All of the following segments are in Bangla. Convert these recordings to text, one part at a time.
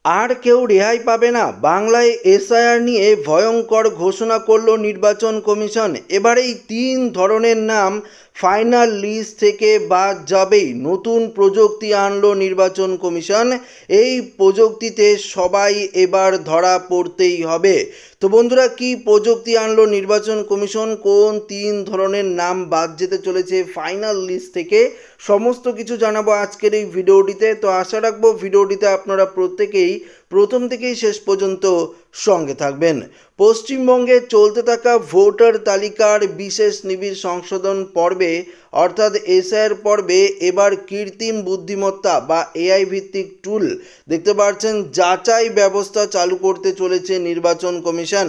আর কেউ রেহাই পাবে না, বাংলায় এসআইআর নিয়ে ভয়ঙ্কর ঘোষণা করল নির্বাচন কমিশন। এবার এই তিন ধরনের নাম ফাইনাল লিস্ট থেকে বাদ যাবেই। নতুন প্রযুক্তি আনলো নির্বাচন কমিশন। এই প্রযুক্তিতে সবাই এবার ধরা পড়তেই হবে। তো বন্ধুরা, কি প্রযুক্তি আনলো নির্বাচন কমিশন, কোন তিন ধরনের নাম বাদ যেতে চলেছে ফাইনাল লিস্ট থেকে, সমস্ত কিছু জানাবো আজকের এই ভিডিওটিতে। তো আশা রাখবো ভিডিওটিতে আপনারা প্রত্যেকেই প্রথম থেকেই শেষ পর্যন্ত সঙ্গে থাকবেন। পশ্চিমবঙ্গে চলতে থাকা ভোটার তালিকার বিশেষ নিবিড় সংশোধন পর্বে অর্থাৎ এসআইআর পর্বে এবার কৃত্রিম বুদ্ধিমত্তা বা এআই ভিত্তিক টুল দেখতে পাচ্ছেন যাচাই ব্যবস্থা চালু করতে চলেছে নির্বাচন কমিশন।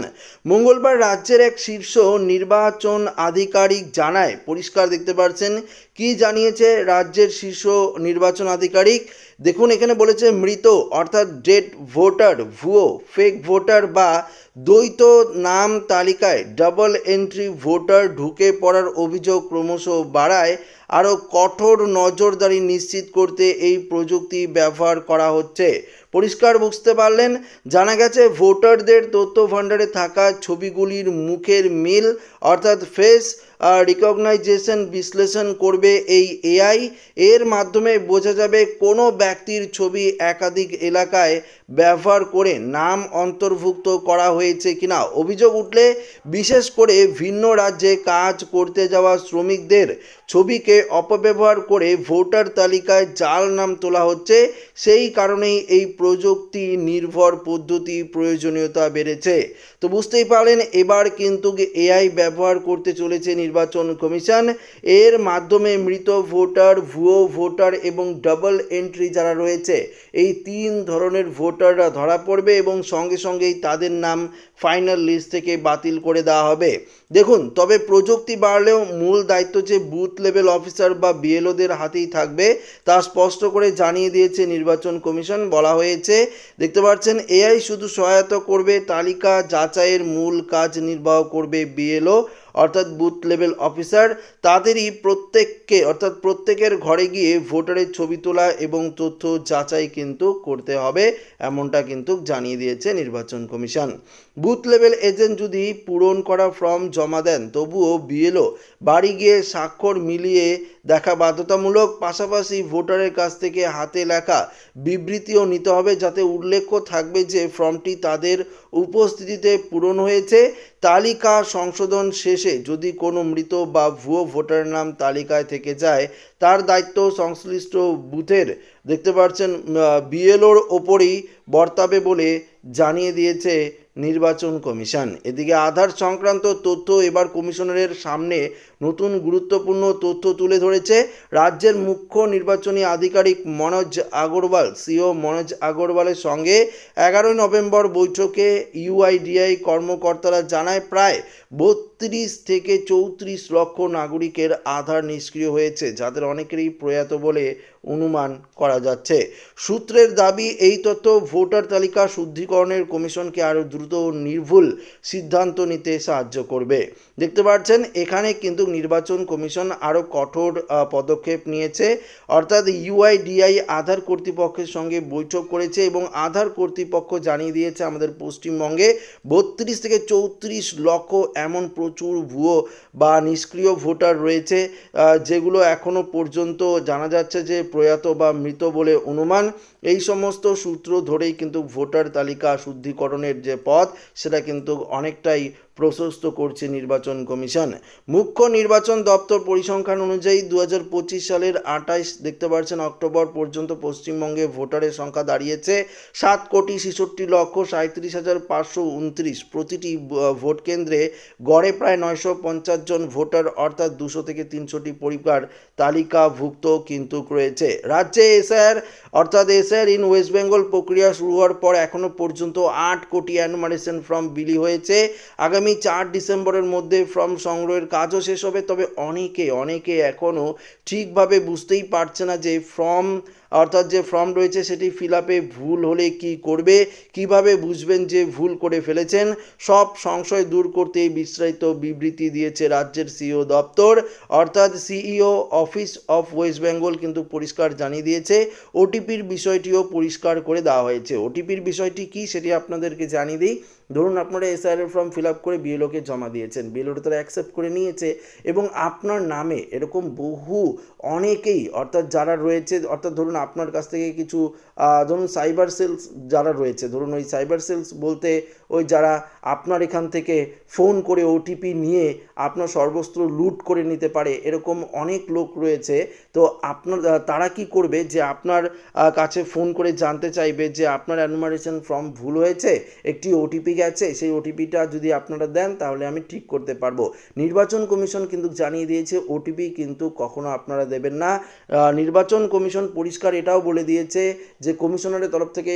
মঙ্গলবার রাজ্যের এক শীর্ষ নির্বাচন আধিকারিক জানায়, পরিষ্কার দেখতে পাচ্ছেন কি জানিয়েছে রাজ্যের শীর্ষ নির্বাচন আধিকারিক। দেখুন, এখানে বলেছে মৃত অর্থাৎ ডেড ভোটার, ভুয়ো ফেক ভোটার বা দ্বৈত নাম তালিকায় ডাবল এন্ট্রি ভোটার ঢুকে পড়ার অভিযোগ ক্রমশ বাড়ায়। আরও কঠোর নজরদারি নিশ্চিত করতে এই প্রযুক্তি ব্যবহার করা হচ্ছে। পরিষ্কার বুঝতে পারলেন, জানা গেছে ভোটারদের তথ্য ভাণ্ডারে থাকা ছবিগুলির মুখের মিল অর্থাৎ ফেস রিকগনাইজেশন বিশ্লেষণ করবে এই এআই। এর মাধ্যমে বোঝা যাবে কোনো ব্যক্তির ছবি একাধিক এলাকায় ব্যবহার করে নাম অন্তর্ভুক্ত করা হয়েছে কিনা। অভিযোগ উঠলে বিশেষ করে ভিন্ন রাজ্যে কাজ করতে যাওয়া শ্রমিকদের ছবিকে অপব্যবহার করে ভোটার তালিকায় জাল নাম তোলা হচ্ছে। সেই কারণেই এই প্রযুক্তি নির্ভর পদ্ধতি প্রয়োজনীয়তা বেড়েছে। তো বুঝতেই পারলেন, এবার কিন্তু এআই ব্যবহার করতে চলেছে নির্বাচন কমিশন। এর মাধ্যমে মৃত ভোটার, ভুয়ো ভোটার এবং ডাবল এন্ট্রি যারা রয়েছে এই তিন ধরনের ভোটাররা ধরা পড়বে এবং সঙ্গে সঙ্গেই তাদের নাম ফাইনাল লিস্ট থেকে বাতিল করে দেওয়া হবে। দেখুন, তবে প্রযুক্তি বাড়লেও মূল দায়িত্ব যে বুথ লেভেল অফিসার বা বিএলওদের হাতেই থাকবে তা স্পষ্ট করে জানিয়ে দিয়েছে নির্বাচন কমিশন। বলা হয়েছে, দেখতে পাচ্ছেন এআই শুধু সহায়তা করবে, তালিকা যাচাইয়ের মূল কাজ নির্বাহ করবে বিএলও অর্থাৎ বুথ লেভেল অফিসার। তাদেরই প্রত্যেকের ঘরে গিয়ে ভোটারের ছবি তোলা এবং তথ্য যাচাই কিন্তু করতে হবে, এমনটা কিন্তু জানিয়ে দিয়েছে নির্বাচন কমিশন। বুথ লেভেল এজেন্ট যদি পূরণ করা ফর্ম জমা দেন, তবুও বিএলও বাড়ি গিয়ে স্বাক্ষর মিলিয়ে দেখা বাধ্যতামূলক। পাশাপাশি ভোটারের কাছ থেকে হাতে লেখা বিবৃতিও নিতে হবে, যাতে উল্লেখ থাকবে যে ফর্মটি তাদের উপস্থিতিতে পূরণ হয়েছে। তালিকা সংশোধন শেষে যদি কোনো মৃত বা ভুয়ো ভোটারের নাম তালিকায় থেকে যায়, তার দায়িত্ব সংশ্লিষ্ট বুথের দেখতে পাচ্ছেন বিএলওর ওপরই বর্তাবে বলে জানিয়ে দিয়েছে নির্বাচন কমিশন। এদিকে আধার সংক্রান্ত তথ্য এবার কমিশনারের সামনে নতুন গুরুত্বপূর্ণ তথ্য তুলে ধরেছে রাজ্যের মুখ্য নির্বাচনী আধিকারিক মনোজ আগরওয়াল। সিও মনোজ আগরওয়ালের সঙ্গে 11 নভেম্বর বৈঠকে ইউআইডিআই কর্মকর্তারা জানায়, প্রায় 32 থেকে 34 লক্ষ নাগরিকের আধার নিষ্ক্রিয় হয়েছে, যাদের অনেকেরই প্রয়াত বলে অনুমান করা যাচ্ছে। সূত্রের দাবি, এই তথ্য ভোটার তালিকা শুদ্ধিকরণের কমিশনকে আরও দ্রুত ও নির্ভুল সিদ্ধান্ত নিতে সাহায্য করবে। দেখতে পাচ্ছেন, এখানে কিন্তু নির্বাচন কমিশন আরও কঠোর পদক্ষেপ নিয়েছে। অর্থাৎ ইউআইডিআই আধার কর্তৃপক্ষের সঙ্গে বৈঠক করেছে এবং আধার কর্তৃপক্ষ জানিয়ে দিয়েছে আমাদের পশ্চিমবঙ্গে 32 থেকে 34 লক্ষ এমন প্রচুর ভুয়ো বা নিষ্ক্রিয় ভোটার রয়েছে, যেগুলো এখনও পর্যন্ত জানা যাচ্ছে যে প্রয়াত বা মৃত বলে অনুমান। এই সমস্ত সূত্র ধরেই কিন্তু ভোটার তালিকা শুদ্ধিকরণের যে পথ সেটা কিন্তু অনেকটাই প্রশস্ত করছে নির্বাচন কমিশন। মুখ্য নির্বাচন দপ্তর পরিসংখ্যান অনুযায়ী 2025 সালের 28 দেখতে পাচ্ছেন অক্টোবর পর্যন্ত পশ্চিমবঙ্গে ভোটারের সংখ্যা দাঁড়িয়েছে 7,67,37,529। প্রতিটি ভোট কেন্দ্রে গড়ে প্রায় 950 জন ভোটার অর্থাৎ 200 থেকে 300টি পরিবার তালিকাভুক্ত কিন্তু রয়েছে। রাজ্যে এসআইআর ইন ওয়েস্ট বেঙ্গল প্রক্রিয়া শুরু হওয়ার পর এখনও পর্যন্ত 8 কোটি এনুমারেশন ফর্ম বিলি হয়েছে। আগামী 4 ডিসেম্বরের মধ্যে ফর্ম সংগ্রহের কাজও শেষ হবে। তবে অনেকে এখনও ঠিকভাবে বুঝতেই পারছে না যে ফর্ম অর্থাৎ যে ফর্ম রয়েছে সেটি ফিল আপে ভুল হলে কি করবে, কিভাবে বুঝবেন যে ভুল করে ফেলেছেন, সব সংশয় দূর করতে এই বিস্তারিত বিবৃতি দিয়েছে রাজ্যের সিইও দপ্তর। অর্থাৎ CEO office of West Bengal কিন্তু পরিষ্কার জানিয়ে দিয়েছে, ওটিপির বিষয়টিও পরিষ্কার করে দেওয়া হয়েছে। ওটিপির বিষয়টি কি সেটি আপনাদেরকে জানিয়ে দিই। ধরুন আপনারা এসআইআর ফর্ম ফিল আপ করে বিএলওকে জমা দিয়েছেন, বিএলও তারা অ্যাকসেপ্ট করে নিয়েছে এবং আপনার নামে এরকম অনেকেই অর্থাৎ যারা রয়েছে, অর্থাৎ ধরুন আপনার কাছ থেকে কিছু ধরুন সাইবার সেলস যারা রয়েছে, ধরুন ওই সাইবার সেলস বলতে ওই যারা আপনার এখান থেকে ফোন করে ওটিপি নিয়ে আপনার সর্বস্ত্র লুট করে নিতে পারে, এরকম অনেক লোক রয়েছে। তো আপনার তারা কি করবে যে আপনার কাছে ফোন করে জানতে চাইবে যে আপনার এনুমারেশন ফর্ম ভুল হয়েছে, একটি ওটিপি গেছে, সেই ওটিপিটা যদি আপনারা দেন তাহলে আমি ঠিক করতে পারবো। নির্বাচন কমিশন কিন্তু জানিয়ে দিয়েছে ওটিপি কিন্তু কখনো আপনারা দেবেন না। নির্বাচন কমিশন পরিষ্কার এটাও বলে দিয়েছে যে কমিশনারের তরফ থেকে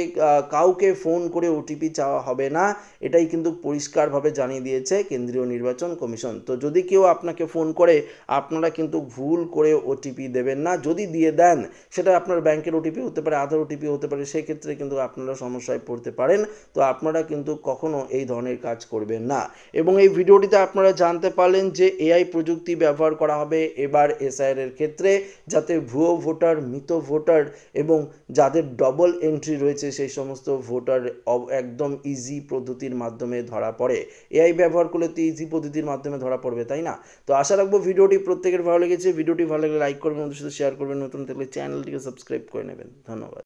কাউকে ফোন করে ওটিপি চাওয়া হবে না, এটাই কিন্তু পরিষ্কারভাবে জানিয়ে দিয়েছে কেন্দ্রীয় নির্বাচন কমিশন। তো যদি কেউ আপনাকে ফোন করে আপনারা কিন্তু ভুল করে ওটিপি দেবেন না, যদি দিয়ে দেন সেটা আপনার ব্যাংকের ওটিপি হতে পারে, আধার ওটিপি হতে পারে, সেক্ষেত্রে কিন্তু আপনারা সমস্যায় পড়তে পারেন। তো আপনারা কিন্তু কখনো এই ধরনের কাজ করবেন না। এবং এই ভিডিওটিতে আপনারা জানতে পারলেন যে এআই প্রযুক্তি ব্যবহার করা হবে এবার এসআইআর এর ক্ষেত্রে, যাতে ভুয়ো ভোটার, মৃত ভোটার এবং যাদের ডবল এন্ট্রি রয়েছে সেই সমস্ত ভোটার একদম ইজি পদ্ধতির মাধ্যমে ধরা পড়ে। এআই ব্যবহার করলে তো ইজি পদ্ধতির মাধ্যমে ধরা পড়বে, তাই না? তো আশা রাখবো ভিডিওটি প্রত্যেকের ভালো লেগেছে। ভিডিওটি ভালো লাগলে লাইক করবেন, ওদের সাথে শেয়ার করবেন, নতুন থাকলে চ্যানেলটিকে সাবস্ক্রাইব করে নেবেন। ধন্যবাদ।